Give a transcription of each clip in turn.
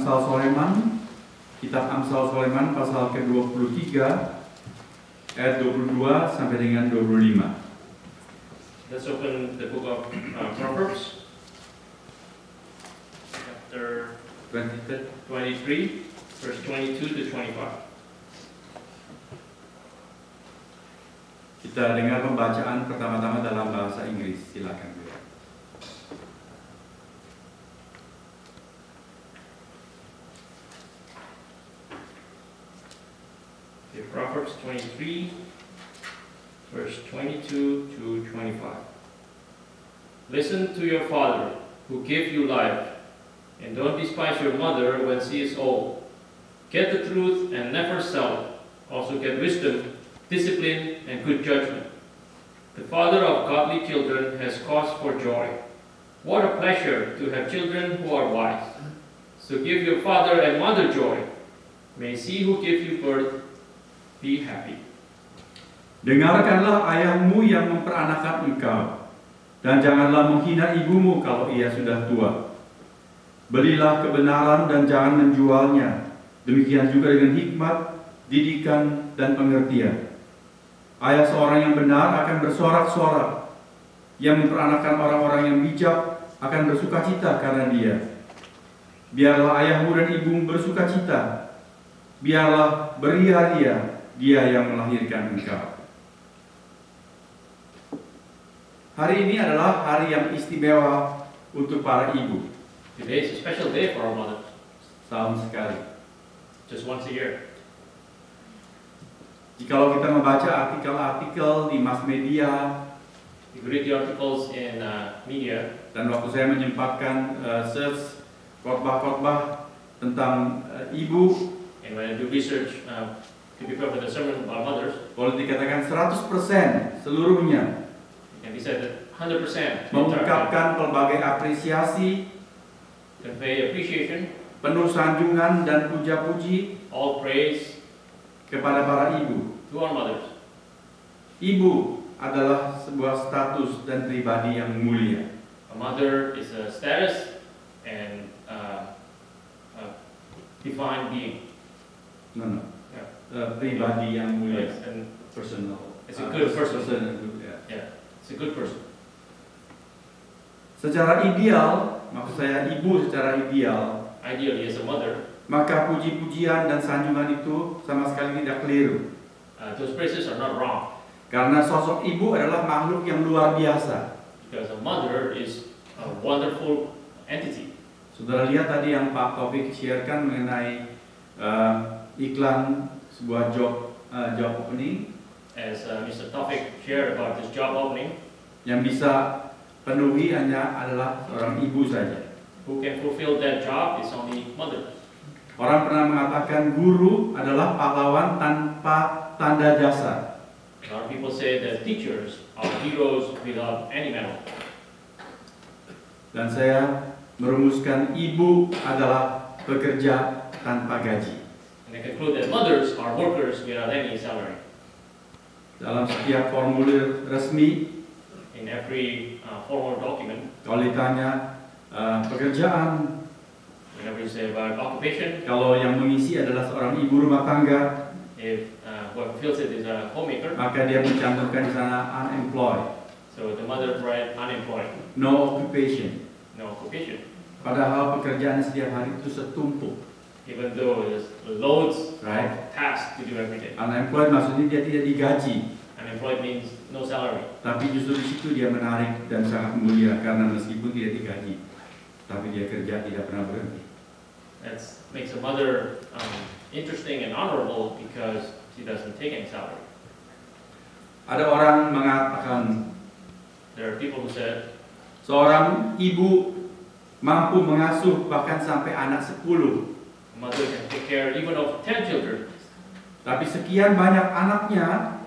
Amsal Soleman, kitab Amsal Soleman pasal ke-23 ayat 22 sampai dengan 25. Let's open the book of Proverbs, chapter 23, verse 22 to 25. Kita dengar pembacaan pertama-tama dalam bahasa Inggris. Silakan. Okay, Proverbs 23, verse 22 to 25. Listen to your father, who gave you life, and don't despise your mother when she is old. Get the truth and never sell it. Also get wisdom, discipline, and good judgment. The father of godly children has cause for joy. What a pleasure to have children who are wise. So give your father and mother joy. May she who gave you birth be happy. Dengarkanlah ayahmu yang memperanakan engkau, dan janganlah menghina ibumu kalau ia sudah tua. Belilah kebenaran dan jangan menjualnya. Demikian juga dengan hikmat, didikan, dan pengertian. Ayah seorang yang benar akan bersorak-sorak. Yang memperanakan orang-orang yang bijak akan bersukacita karena dia. Biarlah ayahmu dan ibumu bersukacita. Biarlah beria-ria dia yang melahirkan engkau. Hari ini adalah hari yang istimewa untuk para ibu. Today is a special day for our mothers. Setahun sekali. Just once a year. Jikalau kita membaca artikel-artikel di mass media, You read the articles in media, dan waktu saya menyempatkan search khotbah-khotbah tentang ibu, and when I do research to prepare for the sermon about mothers, boleh dikatakan 100% seluruhnya it can be said that 100% mengungkapkan pelbagai apresiasi, convey appreciation, penuh sanjungan dan puja-puji all praise kepada para ibu. to our mothers. Ibu adalah sebuah status dan pribadi yang mulia. A mother is a status and a divine being. No. Yeah. Pribadi yang mulia. Yes, and Personal. it's a good person. Yeah. Yeah, it's a good person. Secara ideal, maksud saya ibu secara ideal, Ideally, as a mother, maka puji-pujian dan sanjungan itu sama sekali tidak keliru. those praises are not wrong, Karena sosok ibu adalah makhluk yang luar biasa. because a mother is a wonderful entity. Saudara lihat tadi yang Pak Taufik sharekan mengenai iklan sebuah job opening As Mr. Taufik shared about this job opening, yang bisa penuhi hanya adalah seorang ibu saja. who can fulfill that job is only mother. Orang pernah mengatakan guru adalah pahlawan tanpa tanda jasa. A lot of people say that teachers are heroes without any medal. Dan saya merumuskan ibu adalah pekerja tanpa gaji. And I conclude that mothers are workers without any salary. Dalam setiap formulir resmi, In every formal document, kalau ditanya pekerjaan, whenever you say about occupation, kalau yang mengisi adalah seorang ibu rumah tangga, if what fulfills it is a homemaker, maka dia mencantumkan di sana unemployed, so the mother write unemployed, no occupation. no occupation. Padahal pekerjaan setiap hari itu setumpuk, Even though there's loads right? of tasks to do every day. Unemployed maksudnya dia tidak digaji, Unemployed means no salary. tapi justru di situ dia menarik dan sangat mulia karena meskipun tidak digaji, tapi dia kerja tidak pernah berhenti. That makes a mother interesting and honorable because she doesn't take any salary. Ada orang mengatakan There are people who said seorang ibu mampu mengasuh bahkan sampai anak 10. a mother can take care even of 10 children, Tapi sekian banyak anaknya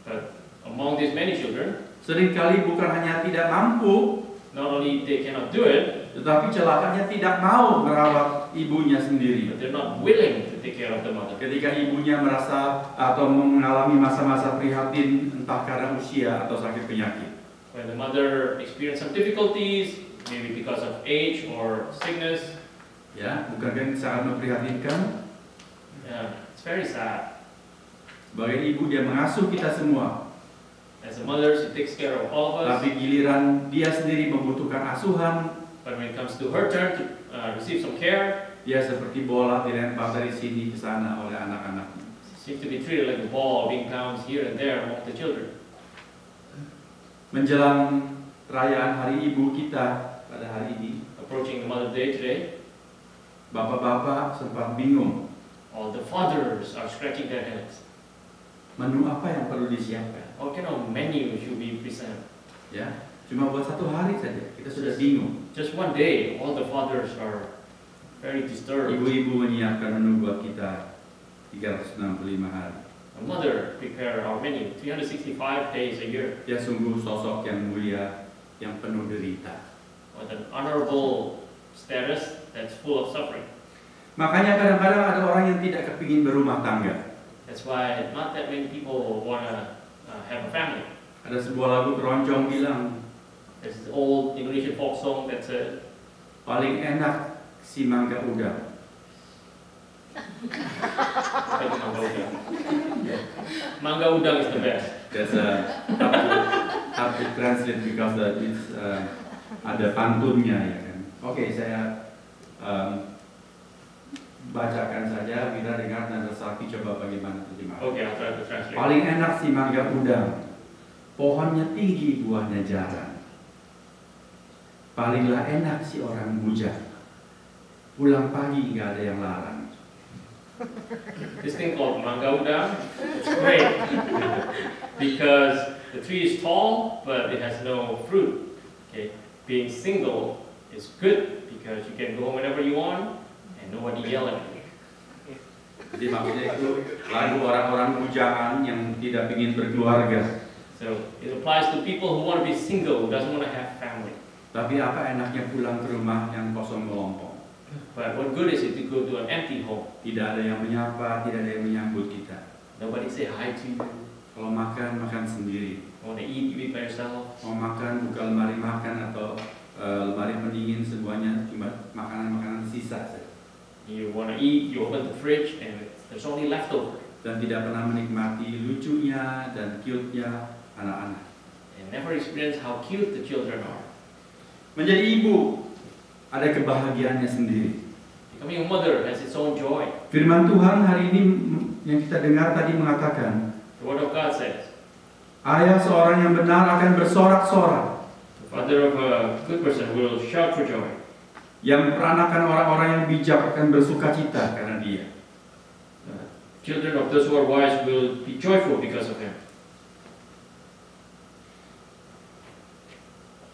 but among these many children, seringkali bukan hanya tidak mampu, not only they cannot do it, tetapi celakanya tidak mau merawat ibunya sendiri. but they're not willing to take care of the mother. Ketika ibunya merasa atau mengalami masa-masa prihatin entah karena usia atau sakit penyakit. When the mother experiences some difficulties, maybe because of age or sickness, Ya, bukankah sangat memprihatinkan? Yeah, it's very sad. Sebagai ibu dia mengasuh kita semua. As a mother, she takes care of all of us. Tapi giliran dia sendiri membutuhkan asuhan, But when it comes to her turn to receive some care, dia seperti bola dilempar dari sini ke sana oleh anak-anaknya. she seems to be treated like a ball being bounced here and there among the children. Menjelang perayaan Hari Ibu kita pada hari ini, Approaching the Mother's Day today, bapak-bapak sempat bingung. all the fathers are scratching their heads. Menu apa yang perlu disiapkan? What kind of menu should we present? Ya, cuma buat satu hari saja, kita sudah bingung. Just one day, all the fathers are very disturbed. Ibu-ibu menyiapkan menu buat kita 365 hari. A mother prepare our menu 365 days a year. Dia sungguh sosok yang mulia, yang penuh derita. With an honorable status that's full of suffering. Makanya kadang-kadang ada orang yang tidak kepingin berumah tangga. That's why not that many people want to have a family. Ada sebuah lagu keroncong bilang, There's this old Indonesian folk song that says, paling enak si mangga udang. apa itu mangga udang? Mangga udang is the best. That's hard to translate because it's ada pantunnya ya kan. Oke, saya bacakan saja, Wira dengar dan resapi coba bagaimana terjemahan. Okay, I'll try to translate. Paling enak si mangga udang, pohonnya tinggi, buahnya jarang. Palinglah enak si orang bujang, pulang pagi nggak ada yang larang. This thing called mangga udang, it's great because the tree is tall but it has no fruit. Okay, being single is good because you can go home whenever you want and nobody yell at you. Jadi maksudnya itu lagu orang-orang bujangan yang tidak ingin berkeluarga. So it applies to people who want to be single, who doesn't want to have family. Tapi apa enaknya pulang ke rumah yang kosong melompong? But what good is it to go to an empty home? Tidak ada yang menyapa, tidak ada yang menyambut kita. Nobody say hi to you. Kalau makan, makan sendiri. Want to eat, you eat by yourself. Mau makan, buka lemari makan atau lemari pendingin, semuanya cuma makanan-makanan sisa saja. You want to eat, you open the fridge and there's only leftover. Dan tidak pernah menikmati lucunya dan cute-nya anak-anak. And never experience how cute the children are. Menjadi ibu ada kebahagiaannya sendiri. Becoming a mother has its own joy. Firman Tuhan hari ini yang kita dengar tadi mengatakan, The Word of God says, ayah seorang yang benar akan bersorak-sorak. the father of a good person will shout for joy. Yang peranakan orang-orang yang bijak akan bersuka cita karena dia. Children of those who are wise will be joyful because of him.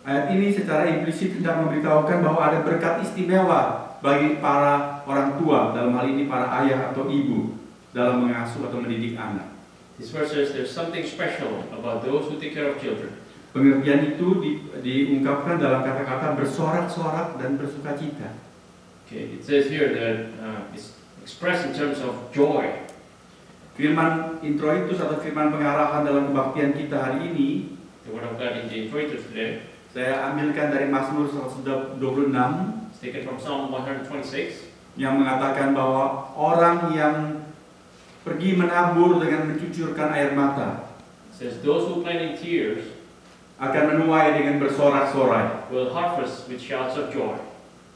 Ayat ini secara implisit hendak memberitahukan bahwa ada berkat istimewa bagi para orang tua, dalam hal ini para ayah atau ibu, dalam mengasuh atau mendidik anak. This verse says there's something special about those who take care of children. Pengertian itu diungkapkan dalam kata-kata bersorak-sorak dan bersukacita. Okay, it says here that it's expressed in terms of joy. Firman introitus atau firman pengarahan dalam kebaktian kita hari ini, The Word of God in the introitus today, saya ambilkan dari Mazmur 126 it's taken from Psalm 126. yang mengatakan bahwa orang yang pergi menabur dengan mencucurkan air mata It says those who plant in tears akan menuai dengan bersorak-sorai. will harvest with shouts of joy.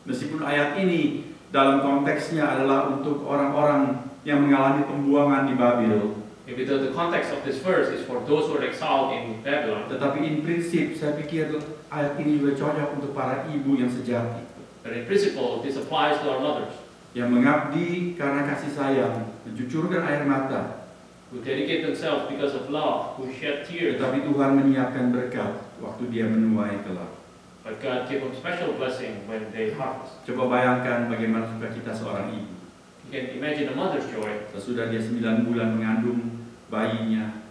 Meskipun ayat ini dalam konteksnya adalah untuk orang-orang yang mengalami pembuangan di Babel, Maybe the context of this verse is for those who are exiled in Babylon. tetapi in prinsip saya pikir ayat ini juga cocok untuk para ibu yang sejati, But in principle, this applies to our mothers yang mengabdi karena kasih sayang, mencucurkan air mata, who dedicate themselves because of love, who shed tears. tetapi Tuhan menyiapkan berkat waktu dia menuai kelak. But God gave them special blessing when they harvest. Coba bayangkan bagaimana sukacita seorang ibu. You can imagine a mother's joy Sesudah dia 9 bulan mengandung bayinya,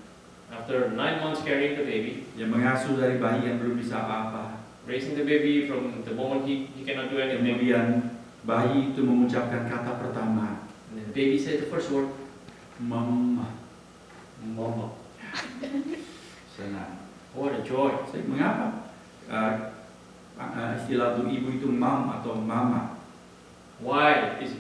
after 9 months carrying the baby, dia mengasuh dari bayi yang belum bisa apa-apa. raising the baby from the moment he cannot do anything. Kemudian bayi itu mengucapkan kata pertama, And then the baby said the first word, Mama. Mama. Senang. What a joy. Saya, mengapa istilah untuk ibu itu mam atau mama? Why is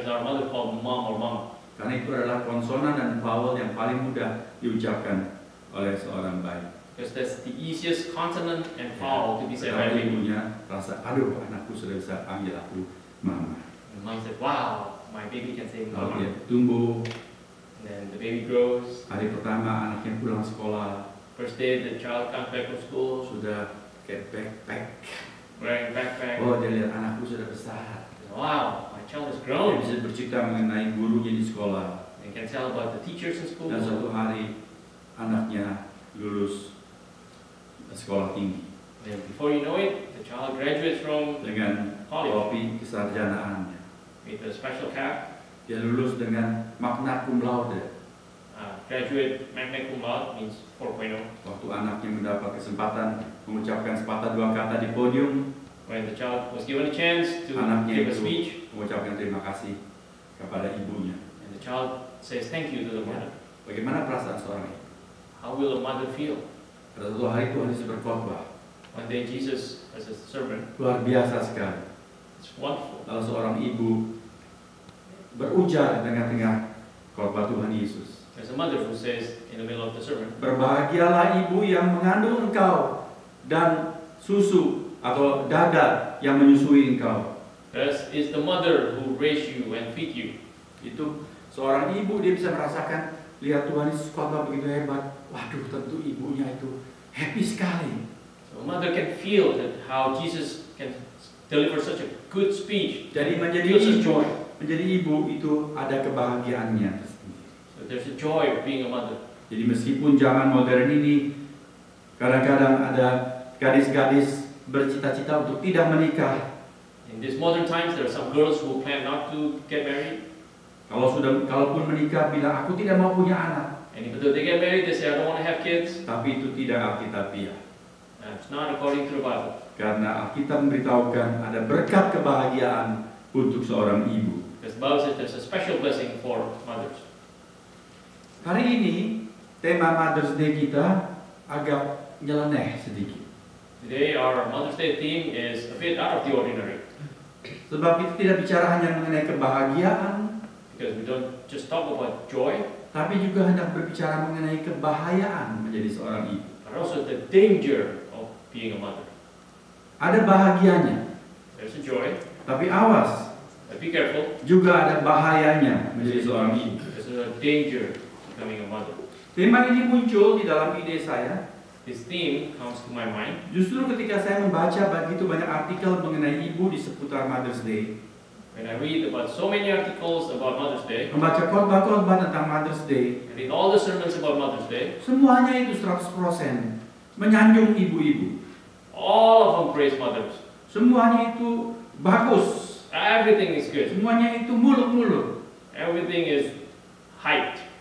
our mother called mom or mama? Karena itu adalah konsonan dan vowel yang paling mudah diucapkan oleh seorang bayi. Because that's the easiest consonant and vowel to be said by a Tetapi baby. ibunya rasa, aduh anakku sudah bisa panggil aku mama. And mom said, wow, my baby can say Kalau mama. dia tumbuh, And then the baby grows. hari pertama anaknya pulang sekolah, First day the child comes back from school, sudah kayak backpack. wearing a backpack. Oh, dia lihat anakku sudah besar. Wow, my child has Dia grown. bisa bercerita mengenai gurunya di sekolah. And can tell about the teachers in school. Dan suatu hari anaknya lulus sekolah tinggi And before you know it, the child graduates from dengan college topi kesarjanaannya. with a special cap. Dia lulus dengan magna cum laude. Graduate magna cum laude means 4.0. Waktu anaknya mendapat kesempatan mengucapkan sepatah dua kata di podium, When the child was given a chance to anaknya give a itu speech, mengucapkan terima kasih kepada ibunya. and the child says thank you to the mother. Bagaimana perasaan seorang ibu? How will a mother feel? Pada suatu hari Tuhan Yesus berkhotbah, One day Jesus, as a servant, luar biasa sekali. it's wonderful. Lalu seorang ibu berujar di tengah-tengah khotbah Tuhan Yesus. There's a mother who says in the middle of the sermon, Berbahagialah ibu yang mengandung engkau dan susu atau dada yang menyusui engkau. "This is the mother who raised you and feed you." Itu seorang ibu, dia bisa merasakan, lihat Tuhan Yesus khotbah begitu hebat. Waduh, tentu ibunya itu happy sekali. So a mother can feel that how Jesus can deliver such a good speech. Jadi menjadi Feels such ibu, joy. menjadi ibu itu ada kebahagiaannya. So there's a joy of being a mother. Jadi meskipun zaman modern ini kadang-kadang ada gadis-gadis bercita-cita untuk tidak menikah. In these modern times, there are some girls who plan not to get married, Kalaupun menikah bilang aku tidak mau punya anak. and even though they get married, they say, "I don't want to have kids." Tapi itu tidak alkitabiah. It's not according to the Bible. Karena Alkitab memberitahukan ada berkat kebahagiaan untuk seorang ibu. Because the Bible says there's a special blessing for mothers. Hari ini tema Mother's Day kita agak nyeleneh sedikit. Today, our Mother's Day theme is a bit out of the ordinary, Sebab itu tidak bicara hanya mengenai kebahagiaan, because we don't just talk about joy, tapi juga hendak berbicara mengenai kebahayaan menjadi seorang ibu. but also the danger of being a mother. Ada bahagianya, There's a joy, tapi awas, but be careful. juga ada bahayanya menjadi seorang ibu. There's a danger of becoming a mother. Tema ini muncul di dalam ide saya This theme comes to my mind justru ketika saya membaca begitu banyak artikel mengenai ibu di seputar Mother's Day, when I read about so many articles about Mother's Day, membaca khotbah-khotbah tentang Mother's Day, I read all the sermons about Mother's Day. semuanya itu 100% menyanjung ibu-ibu. All of them praise mothers. Semuanya itu bagus, Everything is good. semuanya itu muluk-muluk. Everything is hyped.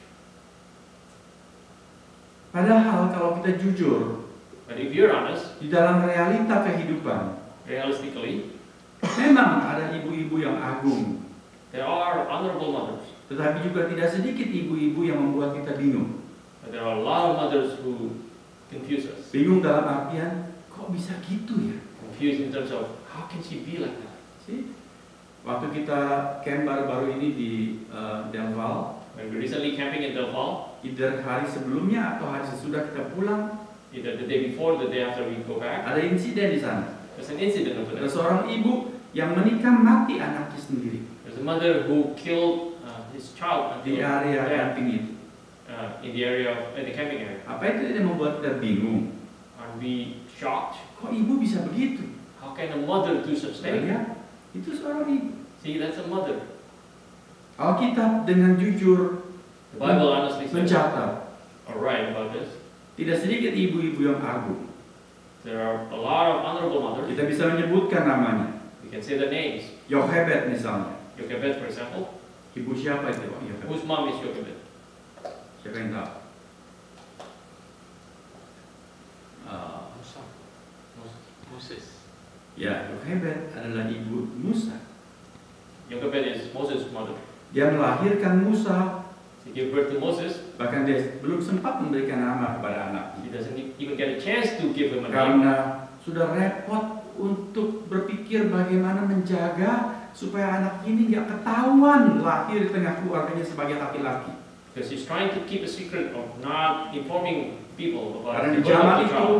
Padahal kalau kita jujur, But if you're honest, di dalam realita kehidupan, realistically, memang ada ibu-ibu yang agung, there are honorable mothers. tetapi juga tidak sedikit ibu-ibu yang membuat kita bingung. But there are a lot of mothers who confuse us. Bingung dalam artian, kok bisa gitu ya? Confused in terms of, how can she be like that? Sih? Waktu kita camp baru-baru ini di Del Val, When we're recently camping in Del Val, either hari sebelumnya atau hari sesudah kita pulang, either the day before or the day after we go back, ada insiden di sana. there's an incident over Ada there. seorang ibu yang menikah mati anaknya sendiri There's a mother who killed his child di area camping itu. in the area of the camping area. Apa itu tidak membuat kita bingung? Are we shocked? Kok ibu bisa begitu? How can a mother do such Saya thing? lihat, itu seorang ibu. See, that's a mother. Alkitab dengan jujur The Bible honestly says, mencatat, alright about this. tidak sedikit ibu-ibu yang agung. There are a lot of honorable mothers. Kita bisa menyebutkan namanya. We can say the names. Yochebed misalnya. Jochebed, for example. Ibu siapa itu? Yochebed. Whose mom is Jochebed? Siapa yang tahu? Moses. Ya, Yochebed adalah ibu Musa. Jochebed is Moses' mother. Dia melahirkan Musa, She gave birth to Moses. bahkan dia belum sempat memberikan nama kepada anaknya. She doesn't even get a chance to give him a name Karena sudah repot untuk berpikir bagaimana menjaga supaya anak ini nggak ketahuan lahir di tengah keluarganya sebagai laki-laki. Because he's trying to keep a secret of not informing people about Karena the di birth of zaman the itu, child.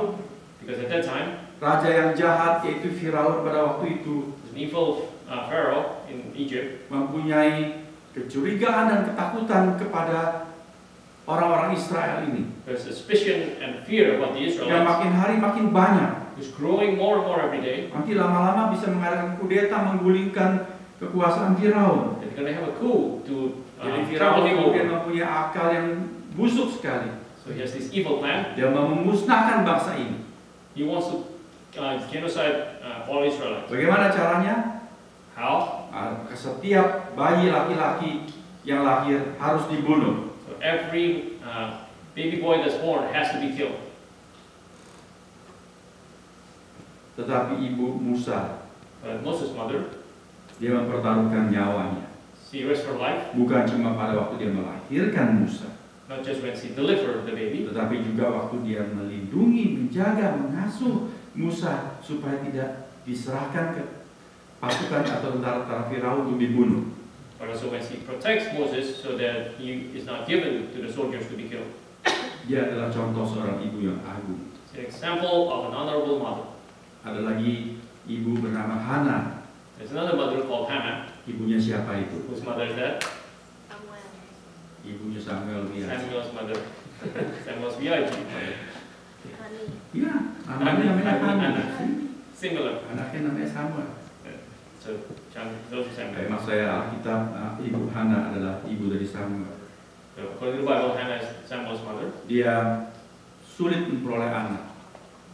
Because at that time, raja yang jahat yaitu Firaun pada waktu itu an evil Pharaoh in Egypt mempunyai kecurigaan dan ketakutan kepada orang-orang Israel ini. there's suspicion and fear about the Yang Israelites. makin hari makin banyak. It's growing more and more every day. Nanti lama-lama bisa mengadakan kudeta menggulingkan kekuasaan Firaun. They're going to have a coup to Jadi topple Firaun him kemudian over. mempunyai akal yang busuk sekali. So he has this evil plan. Dia mau memusnahkan bangsa ini. He wants to genocide all Israelites. Bagaimana caranya? How? Setiap bayi laki-laki yang lahir harus dibunuh. So every baby boy that's born has to be killed. Tetapi ibu Musa, But Moses' mother, dia mempertaruhkan nyawanya. she risked her life, Bukan cuma pada waktu dia melahirkan Musa, not just when she delivered the baby, tetapi juga waktu dia melindungi, menjaga, mengasuh Musa supaya tidak diserahkan ke pasukan atau tentara-tentara Firaun untuk dibunuh. but also when she protects Moses so that he is not given to the soldiers to be killed. Dia adalah contoh seorang ibu yang agung. It's an example of an honorable mother. Ada lagi ibu bernama Hana. There's another mother called Hannah, Ibunya siapa itu? whose mother is that? Ibunya Samuel biasa. Samuel's mother. Samuel's VIG. Iya, namanya Hana. Singular. Anaknya namanya Samuel. So, those are Samuel. Kayak saya Alkitab, ibu Hana adalah ibu dari Samuel. So, according to the Bible, Hannah is Samuel's mother. Dia sulit memperoleh anak,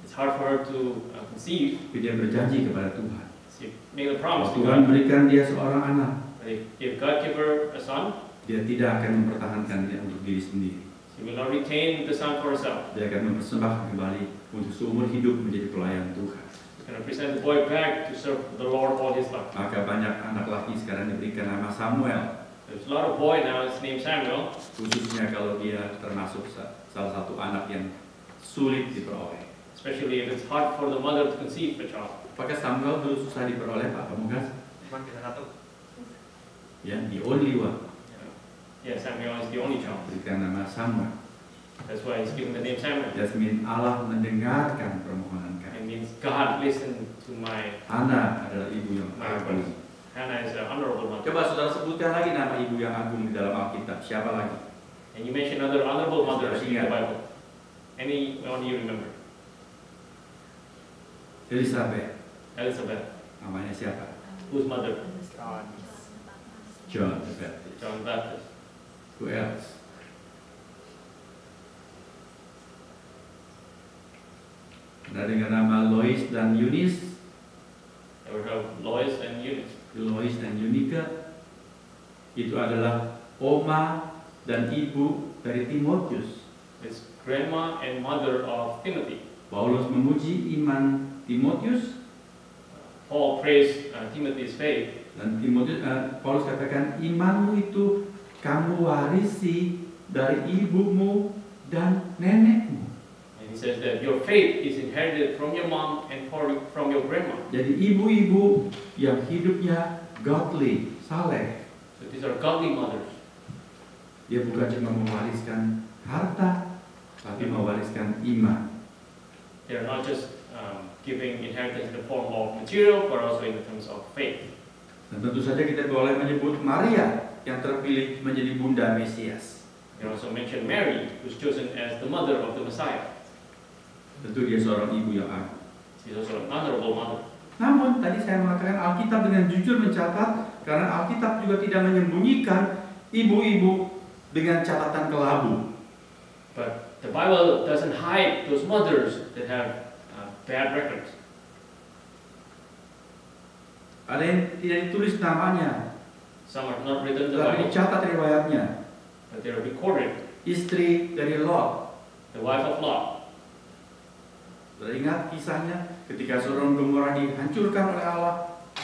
It's hard for her to conceive. tapi dia berjanji kepada Tuhan. She made a promise to Tuhan God. berikan dia seorang anak, That if God give her a son, dia tidak akan mempertahankan dia untuk diri sendiri. she will not retain the son for herself. Dia akan mempersembahkan kembali untuk seumur hidup menjadi pelayan Tuhan. She's going to present the boy back to serve the Lord all his life. Maka banyak anak laki sekarang diberikan nama Samuel, There's a lot of boy now, his name Samuel, khususnya kalau dia termasuk salah satu anak yang sulit diperoleh. especially if it's hard for the mother to conceive a child. Apakah Samuel dulu susah diperoleh, Pak Pamukas? Cuma kita satu. Ya, the only one. Yeah, Samuel is the only child. Berikan nama Samuel. That's why he's given the name Samuel. That means Allah mendengarkan permohonan kami. It means God listened to my Hana adalah ibu yang My agung. Hannah is an honorable mother. Coba saudara sebutkan lagi nama ibu yang agung di dalam Alkitab. Siapa lagi? And you mentioned other honorable mothers in the Ingat. Bible. Anyone you remember? Elizabeth. Elizabeth. Namanya siapa? Whose mother? John the Baptist. John Baptist. Who else? Ada dengan nama Lois dan Eunice. We have Lois and Eunice. Lois dan Yunika itu adalah oma dan ibu dari Timotius. It's grandma and mother of Timothy. Paulus memuji iman Timotius Paul praised Timothy's faith. dan Paulus katakan imanmu itu kamu warisi dari ibumu dan nenekmu. And he says that your faith is inherited from your mom and from your grandma. Jadi ibu-ibu yang hidupnya godly, saleh. So these are godly mothers. Dia bukan cuma mewariskan harta, tapi mewariskan iman. They are not just giving inheritance in the form of material, but also in terms of faith. Dan tentu saja kita boleh menyebut Maria yang terpilih menjadi bunda Mesias. You also mention Mary, who's chosen as the mother of the Messiah. Tentu dia seorang ibu yang agung. She's also an honorable mother. Namun tadi saya mengatakan Alkitab dengan jujur mencatat, karena Alkitab juga tidak menyembunyikan ibu-ibu dengan catatan kelabu. But the Bible doesn't hide those mothers that have bad records. Ada yang tidak ditulis namanya, Some are not written in the tetapi Bible, dicatat riwayatnya. but they are recorded. Istri dari Lot. The wife of Lot. Teringat kisahnya ketika Sodom Gomora dihancurkan oleh Allah.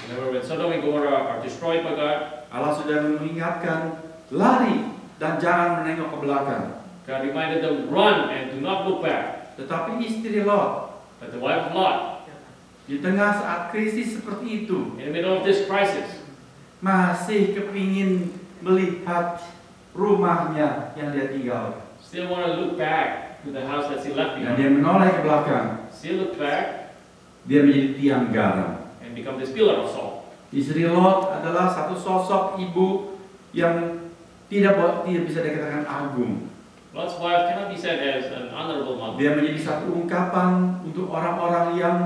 Remember when Sodom and Gomorrah are destroyed by God, Allah sudah mengingatkan, lari dan jangan menengok ke belakang. God reminded them, run and do not look back. Tetapi istri Lot, But the wife of Lot, di tengah saat krisis seperti itu, in the middle of this crisis, masih kepingin melihat rumahnya yang dia tinggal. Still want to look back to the house that he left Dan behind. dia menoleh ke belakang. Still look back Dia menjadi tiang garam. and become this pillar of salt. Istri Lot adalah satu sosok ibu yang tidak bisa dikatakan agung. Lot's wife cannot be said as an honorable mother. Dia menjadi satu ungkapan untuk orang-orang yang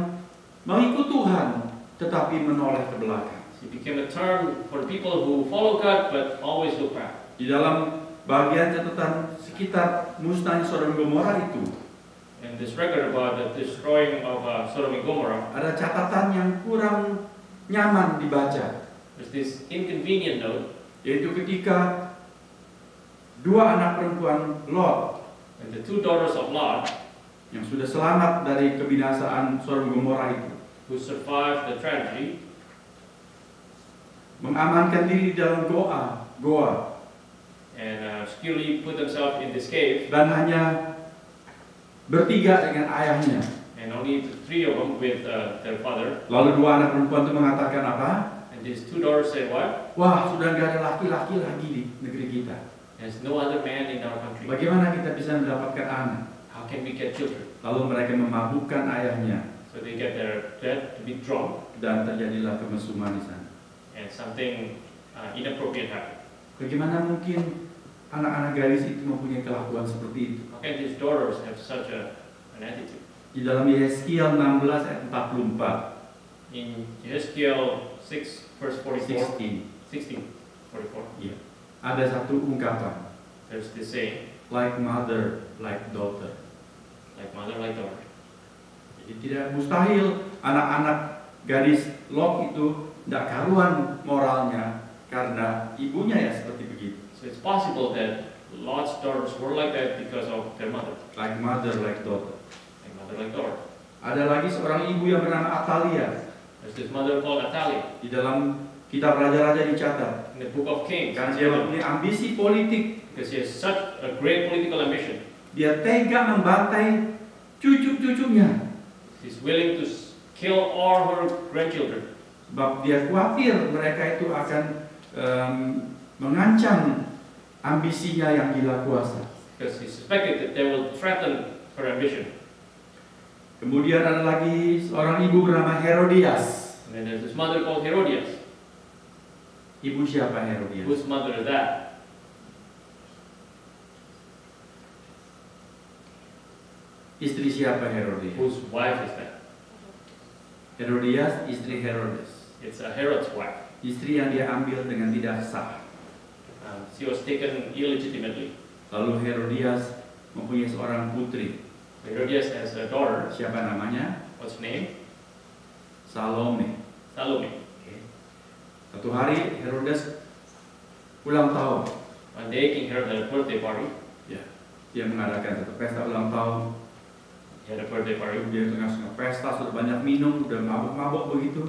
mengikut Tuhan tetapi menoleh ke belakang. She became a term for people who follow God but always look back. Di dalam bagian catatan sekitar musnahnya Sodom dan Gomora itu, And this record about the destroying of Sodom and Gomorrah, ada catatan yang kurang nyaman dibaca, there's this inconvenient note, yaitu ketika dua anak perempuan Lot and the two daughters of Lot, yang sudah selamat dari kebinasaan Sodom dan Gomora itu, who survived the tragedy, mengamankan diri di dalam goa and securely put themselves in this cave, dan hanya bertiga dengan ayahnya. and only the three of them with their father. Lalu dua anak perempuan itu mengatakan apa? And these two daughters said, "What? Wah, sudah nggak ada laki-laki lagi di negeri kita. There's no other man in our country. Bagaimana kita bisa mendapatkan anak? How can we get children?" Lalu mereka memabukkan ayahnya So they get their dad to be drunk, dan terjadilah kemesuman di sana. and something inappropriate happened. Bagaimana mungkin anak-anak gadis itu mempunyai kelakuan seperti itu? How can these daughters have such an attitude? Di dalam Yeskiel 16 ayat 44, In Ezekiel 6 verse 44, 16, 44, ya, ada satu ungkapan, there's this saying, like mother, like daughter. like mother, like daughter. Jadi tidak mustahil anak-anak gadis Lot itu tidak karuan moralnya karena ibunya ya seperti begitu. So it's possible that Lot's daughters were like that because of their mother, Like mother, like daughter. like mother, like daughter. Ada lagi seorang ibu yang bernama Atalia. There's this mother called Athaliah Di dalam kitab Raja-Raja dicatat. in the book of Kings, Karena dia mempunyai ambisi politik, because she has such a great political ambition. dia tega membantai cucu-cucunya. She's willing to kill all her grandchildren Sebab dia khawatir mereka itu akan mengancam ambisinya yang gila kuasa. because she suspected that they will threaten her ambition. Kemudian ada lagi seorang ibu bernama Herodias. And then there's this mother called Herodias. Ibu siapa Herodias? Whose mother is that? Istri siapa Herodias? Whose wife is that? Herodias istri Herodes. It's Herod's wife. Istri yang dia ambil dengan tidak sah. She was taken illegitimately. Lalu Herodias mempunyai seorang putri. Herodias has a daughter. Siapa namanya? What's her name? Salome. Salome. Satu hari Herodes ulang tahun. One day King Herod had a birthday party. Dia mengadakan satu pesta ulang tahun. He had a birthday party. Dia tengah-tengah pesta sudah banyak minum, sudah mabuk-mabuk begitu.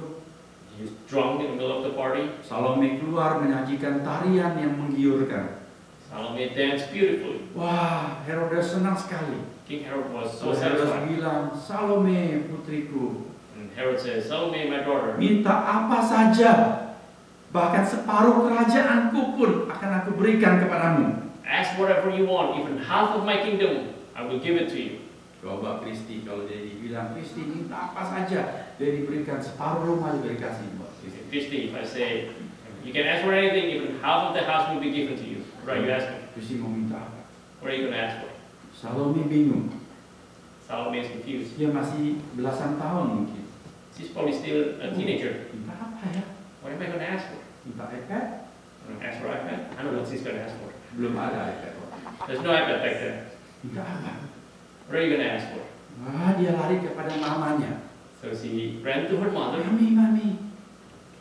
He was drunk in the middle of the party. Salome keluar menyajikan tarian yang menggiurkan. Salome danced beautifully. Wah, Herodes senang sekali. King Herod was so So Herodes satisfied. bilang, Salome putriku, And Herod says, Salome, my daughter, minta apa saja, bahkan separuh kerajaanku pun akan aku berikan kepadamu. ask whatever you want, even half of my kingdom, I will give it to you. Coba Kristi, kalau dia dibilang, Kristi minta apa saja, dia diberikan separuh rumah juga dikasih buat Kristi. Christy, if I say, you can ask for anything, even half of the house will be given to you. Right, you ask me, Kristi mau minta apa? what are you going to ask for? Salome bingung, Salome is confused. dia masih belasan tahun mungkin. She's probably still a teenager. Minta apa ya? What am I going to ask for? Minta iPad? I'm going to ask for iPad? I don't know what she's going to ask for. Belum ada iPad. There's no iPad back then. Minta apa? What are you going to ask for? Wah, dia lari kepada mamanya. So she ran to her mother. Mami,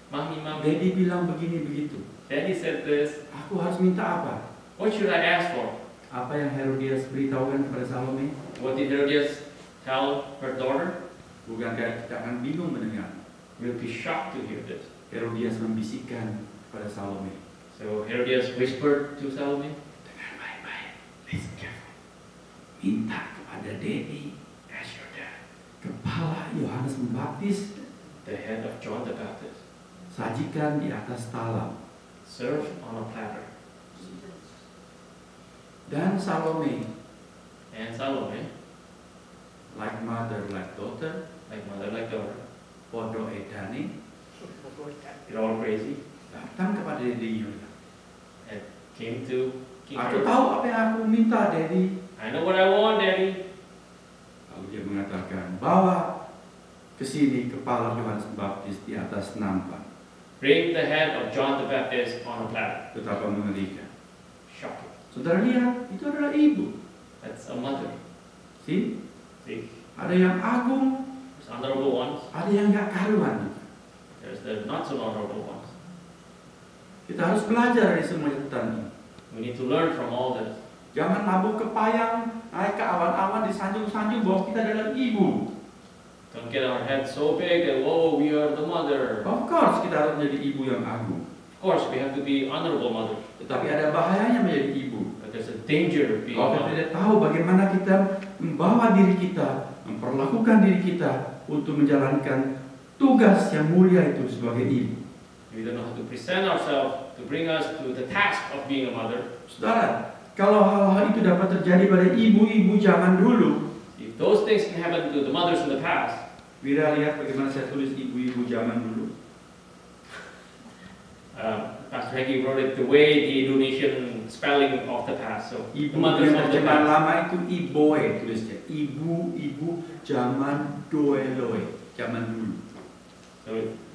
Mommy, mommy, Daddy bilang begini begitu. Daddy said this. Aku harus minta apa? What should I ask for? Apa yang Herodias beritahukan kepada Salome? What did Herodias tell her daughter? Bukankah kita akan bingung mendengar? We'll be shocked to hear this. Herodias membisikkan kepada Salome. So Herodias whispered to Salome, Dengar baik-baik, listen carefully. Minta kepada Daddy, ask your dad, kepala Yohanes Pembaptis, the head of John the Baptist, sajikan di atas talam. served on a platter. Dan Salome, And Salome, like mother, like daughter, like mother, like daughter, podo edani, they're all crazy, datang kepada Daddy Yuda. and came to King Aku Herod. tahu apa yang aku minta, Daddy. I know what I want, Daddy. Lalu dia mengatakan, bawa ke sini kepala Yohanes Pembaptis di atas nampan. Bring the head of John the Baptist on a platter. Betapa mengerikan. Shocking. Saudara lihat, itu adalah ibu. That's a mother. See? See, Ada yang agung, there's honorable ones. ada yang gak karuan. There's the not so honorable ones. Kita harus belajar dari semua catatan ini. We need to learn from all this. Jangan mabuk kepayang, naik ke awan-awan, disanjung-sanjung bahwa kita adalah ibu. Don't get our heads so big that, whoa, we are the mother. Of course, kita harus menjadi ibu yang agung. Of course, we have to be honorable mother. Tetapi ada bahayanya menjadi ibu. But there's a danger of being Kalau kita mother. tidak tahu bagaimana kita membawa diri kita, memperlakukan diri kita untuk menjalankan tugas yang mulia itu sebagai ibu. We don't know how to present ourselves to bring us to the task of being a mother. Saudara, kalau hal-hal itu dapat terjadi pada ibu-ibu zaman dulu, If those things can happen to the mothers in the past, Wira lihat bagaimana saya tulis ibu-ibu zaman dulu. Pastor Hegi wrote it the way the Indonesian spelling of the past. So the Ibu mothers yang of the terjemahan past. lama itu iboe tulisnya. Ibu-ibu zaman doeloe, zaman dulu. So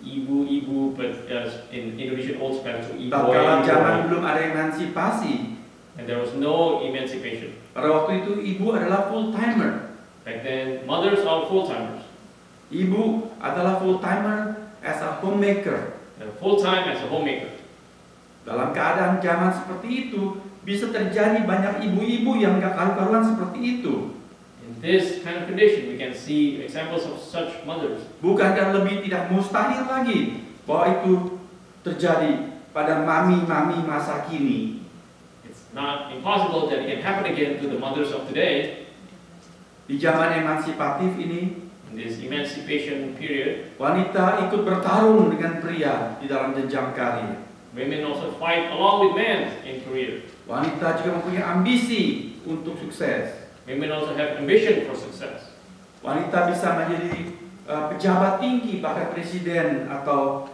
ibu, but in Indonesian old spelling, so ibu. Tatkala zaman belum ada emansipasi, And there was no emancipation. pada waktu itu ibu adalah full timer. Back then, mothers are full-timers. Ibu adalah full timer as a homemaker. They're full-time as a homemaker. Dalam keadaan zaman seperti itu, bisa terjadi banyak ibu-ibu yang gak karu-karuan seperti itu. In this kind of condition, we can see examples of such mothers. Bukankah lebih tidak mustahil lagi bahwa itu terjadi pada mami-mami masa kini? It's not impossible that it can happen again to the mothers of today. Di zaman emansipatif ini, In this emancipation period, wanita ikut bertarung dengan pria di dalam jenjang karir. women also fight along with men in career. Wanita juga mempunyai ambisi untuk sukses. Women also have ambition for success. Wanita bisa menjadi pejabat tinggi, bahkan presiden atau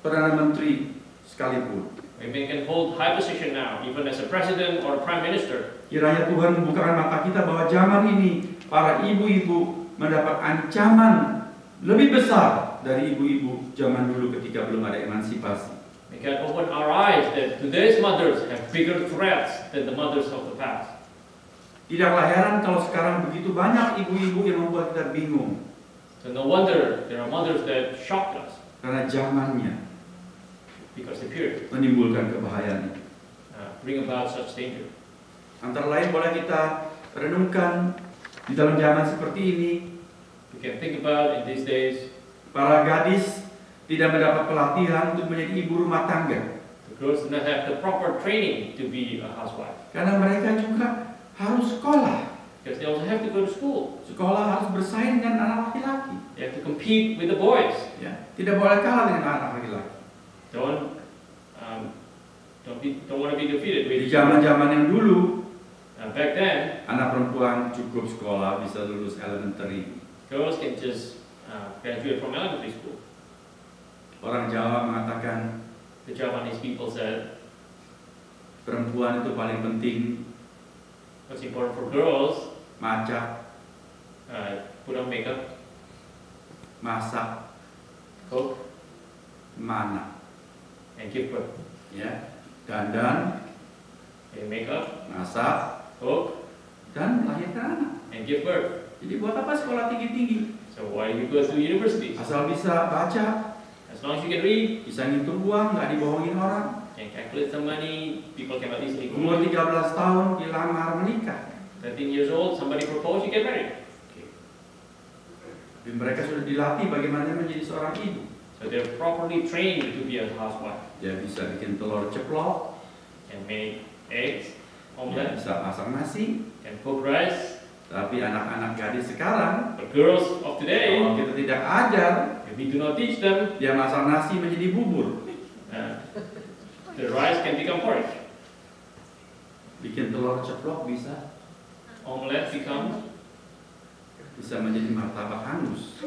perdana menteri sekalipun. Women can hold high position now, even as a president or a prime minister. Kiranya Tuhan membukakan mata kita bahwa zaman ini para ibu-ibu mendapat ancaman lebih besar dari ibu-ibu zaman dulu ketika belum ada emansipasi. We can open our eyes that today's mothers have bigger threats than the mothers of the past. Tidaklah heran kalau sekarang begitu banyak ibu-ibu yang membuat kita bingung So no wonder there are mothers that shocked us karena zamannya because the period menimbulkan kebahayaan itu. bring about such danger. Antara lain boleh kita renungkan di dalam zaman seperti ini, We can think about in these days, para gadis tidak mendapat pelatihan untuk menjadi ibu rumah tangga the girls do not have the proper training to be a housewife karena mereka juga harus sekolah. because they also have to go to school. Sekolah harus bersaing dengan anak laki-laki. They have to compete with the boys. Ya, tidak boleh kalah dengan anak laki-laki. Don't want to be defeated Di with. zaman-zaman yang dulu, Back then, anak perempuan cukup sekolah bisa lulus elementary. girls can just graduate from elementary school. Orang Jawa mengatakan The Japanese people said perempuan itu paling penting what's important for girls, masak, put on makeup, masak, cook, mana, and give birth. ya, dandan, Okay, makeup, masak, cook, dan melahirkan anak. and give birth. Jadi buat apa sekolah tinggi-tinggi? So why do you go to universities? Asal bisa baca, As long as you can read, bisa ngitung uang, nggak dibohongin orang. can calculate some money, people cannot easily Umur Google. 13 tahun dilamar menikah. 13 years old, somebody propose, you get married. Dan mereka sudah dilatih bagaimana menjadi seorang ibu. So they're properly trained to be a housewife. Dia bisa bikin telur ceplok, Can make eggs, dia omelette, bisa masak nasi. can cook rice. Tapi anak-anak gadis sekarang, But girls of today, kalau kita tidak ajar, if If we do not teach them, dia masak nasi menjadi bubur, the rice can become porridge. bikin telur ceplok bisa Omelette become menjadi martabak hangus.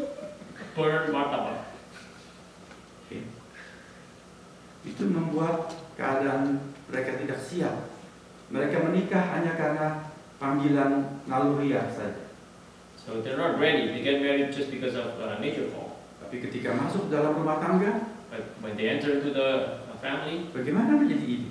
burnt martabak. Oke. Itu membuat keadaan mereka tidak siap. Mereka menikah hanya karena panggilan naluriah saja. So they're not ready. They get married just because of nature call. Tapi ketika masuk dalam rumah tangga, But when they enter into the family, bagaimana menjadi ibu?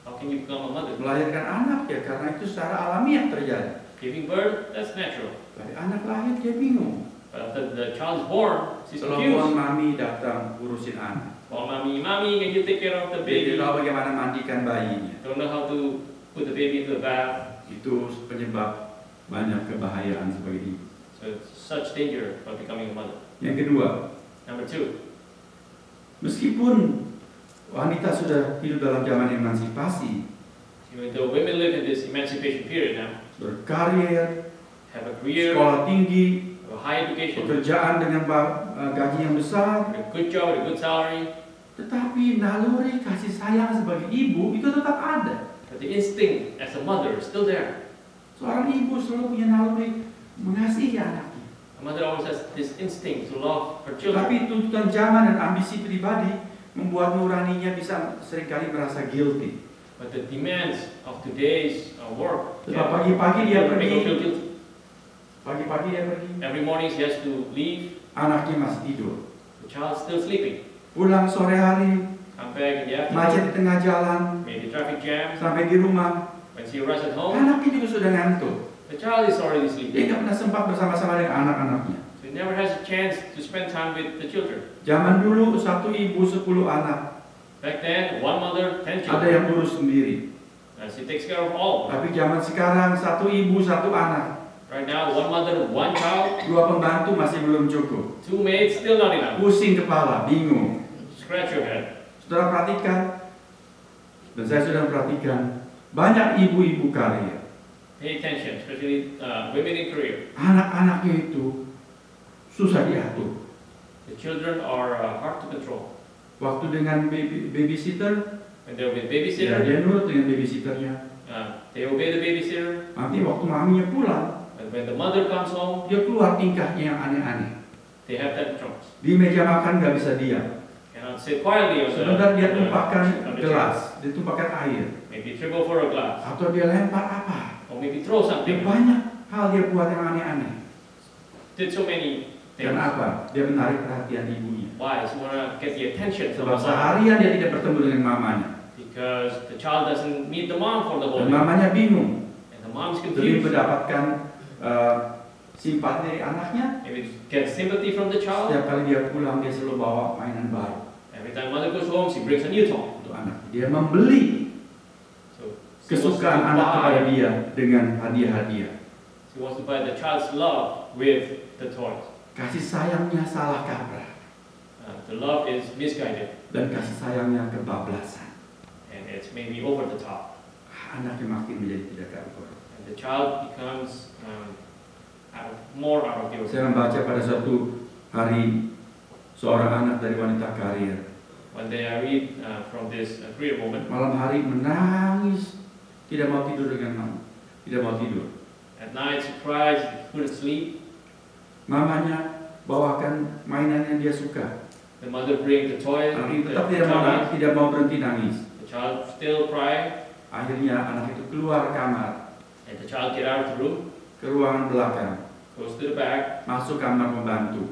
how can you become a mother? Melahirkan anak ya karena itu secara alamiah terjadi. Giving birth, that's natural. Tapi anak lahir dia bingung. But after the child is born, she's Telepon confused. mami datang urusin anak. Oh, mommy, can you take care of the Dia baby? tahu bagaimana mandikan bayinya. Don't know how to put the baby into the bath. Itu penyebab banyak kebahayaan sebagai ibu. So it's such danger of becoming a mother. Yang kedua, Number two, meskipun wanita sudah hidup dalam zaman emansipasi, the women live in this emancipation period now, berkarir, have a career, sekolah tinggi, have a high education, pekerjaan dengan gaji yang besar, a good job, a good salary, tetapi naluri kasih sayang sebagai ibu itu tetap ada. but the instinct as a mother is still there. Seorang ibu selalu punya naluri mengasihi anaknya. A mother always has this instinct to love her children. Tapi tuntutan zaman dan ambisi pribadi membuat nuraninya bisa seringkali merasa guilty. But the demands of today's work, Sebab pagi-pagi dia make her feel pergi, guilty. pagi-pagi dia pergi, Every morning she has to leave, anaknya masih tidur. the child's still sleeping. Pulang sore hari, Come back in the macet afternoon, di tengah jalan, maybe traffic jam. sampai di rumah, When she arrives at home, anaknya juga sudah ngantuk. the child is already Dia sleeping. nggak pernah sempat bersama-sama dengan anak-anaknya. So he never has a chance to spend time with the children. Zaman dulu satu ibu 10 anak, Back then, one mother, 10 ada yang children. urus sendiri. And she takes care of all. Tapi zaman sekarang satu ibu 1 anak, Right now, one mother, one child, 2 pembantu masih belum cukup. 2 maids, still not enough. Pusing kepala, bingung. Scratch your head. Saudara perhatikan, dan saya sudah perhatikan, banyak ibu-ibu karir. Pay attention, especially women in Korea. Anak-anaknya itu susah diatur. The children are hard to control. Waktu dengan babysitter, When they're with ya babysitter, dia nurut dengan babysitternya. they obey the babysitter. Nanti waktu maminya pulang, And when the mother comes home, dia keluar tingkahnya yang aneh-aneh. they have tantrums. Di meja makan nggak bisa diam. Cannot sit quietly on the, Sebentar dia on the tumpahkan chair. gelas, dia tumpahkan air, Maybe dribble for a glass. atau dia lempar apa. Or maybe throw Dia something. banyak hal dia buat yang aneh-aneh. Did so many things. Dan apa? Dia menarik perhatian ibunya. Why? She wanna get the attention from Sebab the mom. seharian dia tidak bertemu dengan mamanya. Because the child doesn't meet the mom for the whole Dan day. mamanya bingung. And the mom's Demi confused. mendapatkan simpati dari anaknya, Maybe get sympathy from the child. setiap kali dia pulang dia selalu bawa mainan baru Every time mother goes home, she brings a new toy. untuk anak. Dia membeli So she wants to kesukaan anak kepada buy. dia dengan hadiah-hadiah. She wants to buy the child's love with the toys. Kasih sayangnya salah kaprah The love is misguided, dan kasih sayangnya kebablasan. and it's maybe over the top. Anaknya makin menjadi tidak karuan. And the child becomes more out of the Saya ordinary. membaca pada suatu hari seorang anak dari wanita karir One day I read from this career woman. malam hari menangis, tidak mau tidur dengan mama, tidak mau tidur. At night she cries, she couldn't sleep. Mamanya bawakan mainan yang dia suka. The mother brings the toy. Anak The itu tetap tidak mau berhenti nangis. child still cry, Akhirnya anak itu keluar kamar, and the child get out of the room, ke ruangan belakang, goes to the back, masuk kamar pembantu,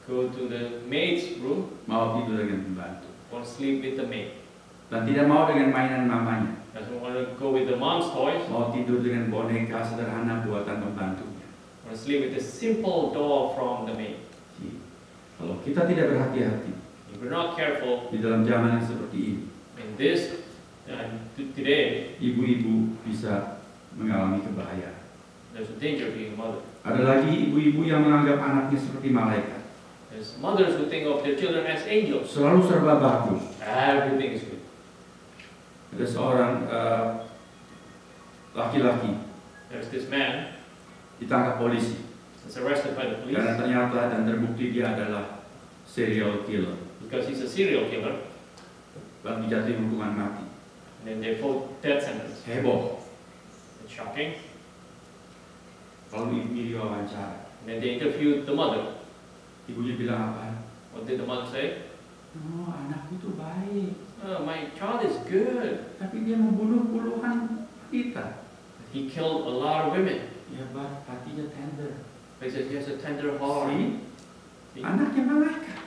go to the maid's room, mau tidur dengan pembantu, want to sleep with the maid. dan tidak mau dengan mainan mamanya, Doesn't want to go with the mom's toys, mau tidur dengan boneka sederhana buatan pembantunya. want to sleep with a simple doll from the maid. Kalau kita tidak berhati-hati If we're not careful di dalam zaman yang seperti ini, in this today, ibu-ibu bisa mengalami kebahayaan. there's a danger of being a mother. Ada lagi ibu-ibu yang menganggap anaknya seperti malaikat, There's mothers who think of their children as angels. selalu serba bagus. Everything is good. Ada seorang laki-laki There's this man ditangkap polisi that's arrested by the police karena ternyata dan terbukti dia adalah serial killer. because he's a serial killer. Lalu dijatuhi hukuman mati. And then they vote death sentence. Heboh. It's shocking. Lalu ibunya diwawancara. And then they interviewed the mother. Ibunya bilang apa? What did the mother say? Oh, anakku tuh baik. Oh, my child is good. Tapi dia membunuh puluhan wanita. He killed a lot of women. Ya, bah, hatinya tender. He says he has a tender heart. See? Anaknya malaikat.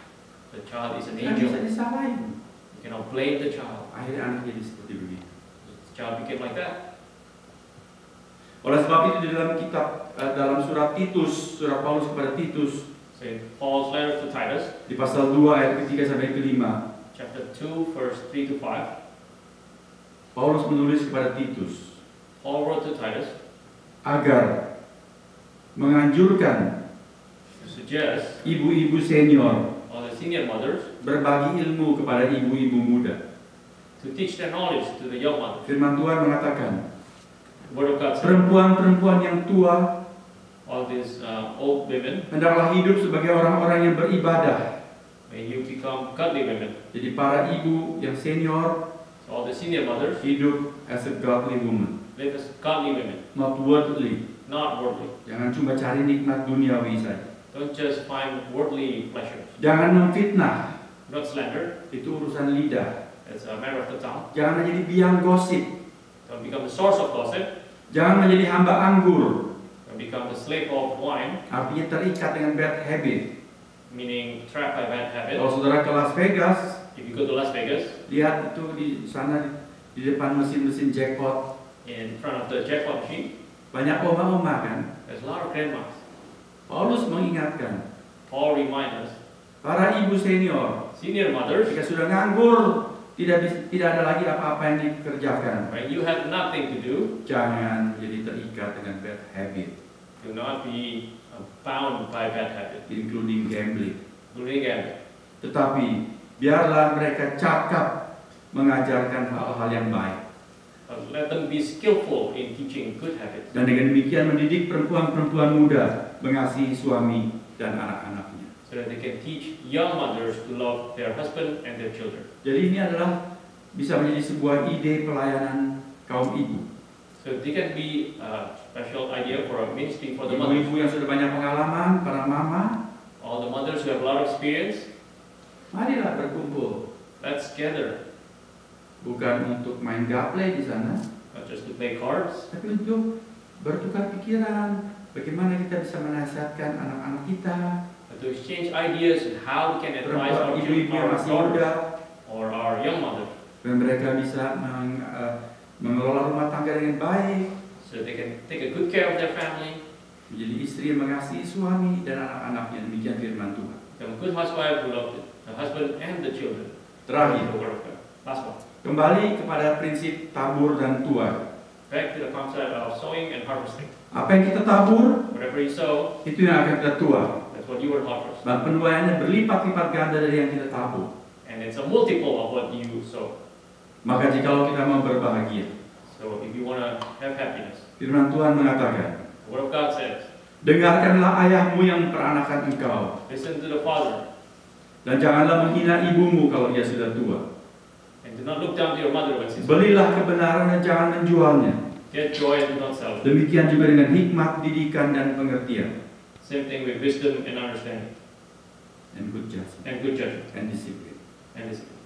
The child is an Tidak bisa angel. disalahin. You cannot blame the child. Akhirnya anak jadi seperti begitu. The child became like that. Oleh sebab itu di dalam kitab, dalam surat Titus, surat Paulus kepada Titus, So in Paul's letter to Titus, di pasal 2 ayat ke-3 sampai ke-5, chapter 2, verse 3 to 5, Paulus menulis kepada Titus Paul wrote to Titus agar menganjurkan to suggest ibu-ibu senior all the senior mothers berbagi ilmu kepada ibu-ibu muda. to teach their knowledge to the young mothers. Firman Tuhan mengatakan, The Word of God says perempuan-perempuan yang tua all these old women, hendaklah hidup sebagai orang-orang yang beribadah. when you become godly women, Jadi para ibu yang senior so all the senior mothers hidup as a godly woman, live as godly women, not worldly. not worldly. Jangan cuma cari nikmat duniawi saja. Don't just find worldly pleasures. Jangan memfitnah, Not slander, itu urusan lidah. it's a matter of the tongue. Jangan menjadi biang gosip. Don't become the source of gossip. Jangan menjadi hamba anggur. Don't become the slave of wine, Artinya terikat dengan bad habit. meaning trapped by bad habits. Kalau saudara ke Las Vegas, If you go to Las Vegas, lihat itu di sana di depan mesin-mesin jackpot, in front of the jackpot machine, banyak oma-oma kan. there's a lot of grandmas. Paulus mengingatkan Paul reminds us, para ibu senior, senior mothers, jika sudah nganggur, tidak ada lagi apa-apa yang dikerjakan. when you have nothing to do, Jangan jadi terikat dengan bad habit, do not be bound by bad habits, including gambling. including gambling. Tetapi biarlah mereka cakap mengajarkan hal-hal yang baik. But let them be skillful in teaching good habits. Dan dengan demikian mendidik perempuan-perempuan muda mengasihi suami dan anak-anaknya. So that they can teach young mothers to love their husband and their children. Jadi ini adalah bisa menjadi sebuah ide pelayanan kaum ibu. So they can be a special idea for a ministry for the mothers. Ibu-ibu yang sudah banyak pengalaman, para mama, All the mothers who have a lot of experience, marilah berkumpul. let's gather. Bukan untuk main gaple di sana, Not just to play cards, tapi untuk bertukar pikiran. Bagaimana kita bisa menasihatkan anak-anak kita, but to exchange ideas on how we can advise our perempuan ibu-ibu yang our masih daughters muda, or our young mothers, dan mereka bisa mengelola rumah tangga dengan baik, so they can take a good care of their family, menjadi istri yang mengasihi suami dan anak-anaknya. Demikian firman Tuhan. become a good housewife who love the husband and the children. Terakhir, The word of God. Last one. kembali kepada prinsip tabur dan tuai. Back to the concept of sowing and harvesting. Apa yang kita tabur, Whatever you sow, itu yang akan kita tuai. that's what you will harvest. Dan penuaiannya berlipat-lipat ganda dari yang kita tabur. And it's a multiple of what you sow. Maka jikalau kita mau berbahagia, So if you want to have happiness, firman Tuhan mengatakan, the word of God says, dengarkanlah ayahmu yang memperanakan engkau, listen to the father, dan janganlah menghina ibumu kalau ia sudah tua. and do not look down to your mother when she's old. Belilah kebenaran dan jangan menjualnya. Get joy and do not sell it. Demikian juga dengan hikmat, didikan, dan pengertian, Same thing with wisdom and understanding, and good judgment, and good judgment, and discipline. and discipline.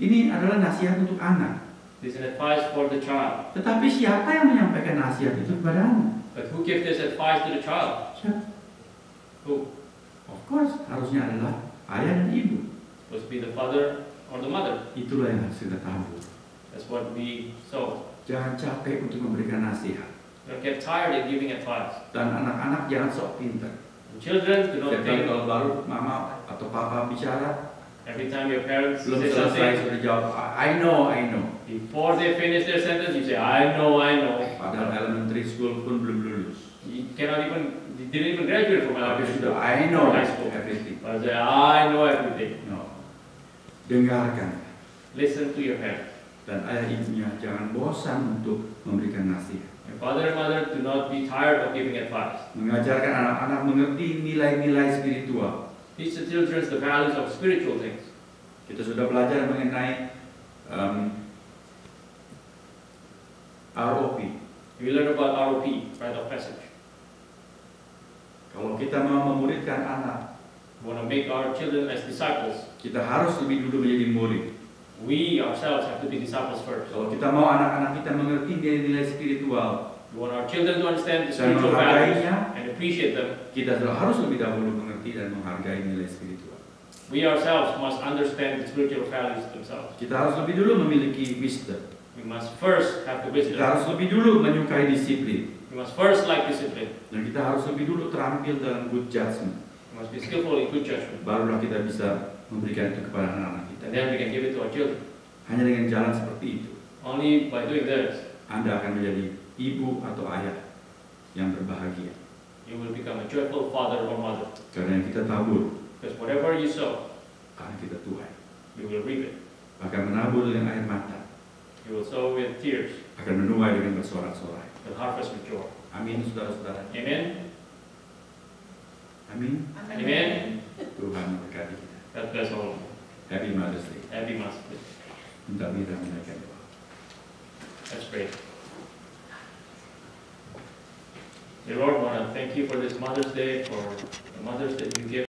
Ini adalah nasihat untuk anak. This is an advice for the child. Tetapi siapa yang menyampaikan nasihat itu kepada anak? But who gives this advice to the child? Siapa? Who? Of course, harusnya adalah ayah dan ibu. Supposed to be the father or the mother. Itulah yang harus kita tabur. That's what we sow. Jangan capek untuk memberikan nasihat. Don't get tired in giving advice. Dan anak-anak jangan sok pinter. And children, do not Setiap kali think kalau baru mama atau papa bicara, every time your parents belum say selesai something, sudah jawab, I know. before they finish their sentence, you say, I know. Padahal elementary school pun belum lulus. You didn't even graduate from Tapi elementary sudah, school. I know High school. everything. But say, I know everything. No. Dengarkan. Listen to your parents. Dan ayah ibunya jangan bosan untuk memberikan nasihat. Your father and mother, do not be tired of giving advice. Mengajarkan anak-anak mengerti nilai-nilai spiritual. Teach the children the values of spiritual things. Kita sudah belajar mengenai ROP. We learn about ROP, rite of passage. Kalau kita mau memuridkan anak, We want to make our children as disciples. kita harus lebih dulu menjadi murid. We ourselves have to be disciples first. Kalau kita mau anak-anak kita mengerti nilai-nilai spiritual We want our children to understand the dan spiritual values menghargainya, and appreciate them. kita harus lebih dahulu mengerti dan menghargai nilai spiritual. We ourselves must understand the spiritual values themselves. Kita harus lebih dulu memiliki wisdom. We must first have the Kita wisdom. harus lebih dulu menyukai disiplin. We must first like discipline. Dan kita harus lebih dulu terampil dalam good judgment. We must be skillful in good judgment. Barulah kita bisa memberikan itu kepada anak-anak kita. And then we can give it to our children. Hanya dengan jalan seperti itu, Only by doing this, Anda akan menjadi ibu atau ayah yang berbahagia. you will become a joyful father or mother. Karena yang kita tabur Because whatever you sow, akan kita tuai. you will reap it. Bahkan menabur dengan air mata, You will sow with tears, akan menuai dengan bersorak-sorai. you'll harvest with joy. Amin, saudara-saudara. Amen. Amin. Amen. Tuhan memberkati kita. God bless all of you. Happy Mother's Day. Happy Mother's Day. Minta Mira menaikkan doa. Let's pray. Dear Lord, I want to thank you for this Mother's Day, for the mothers that you give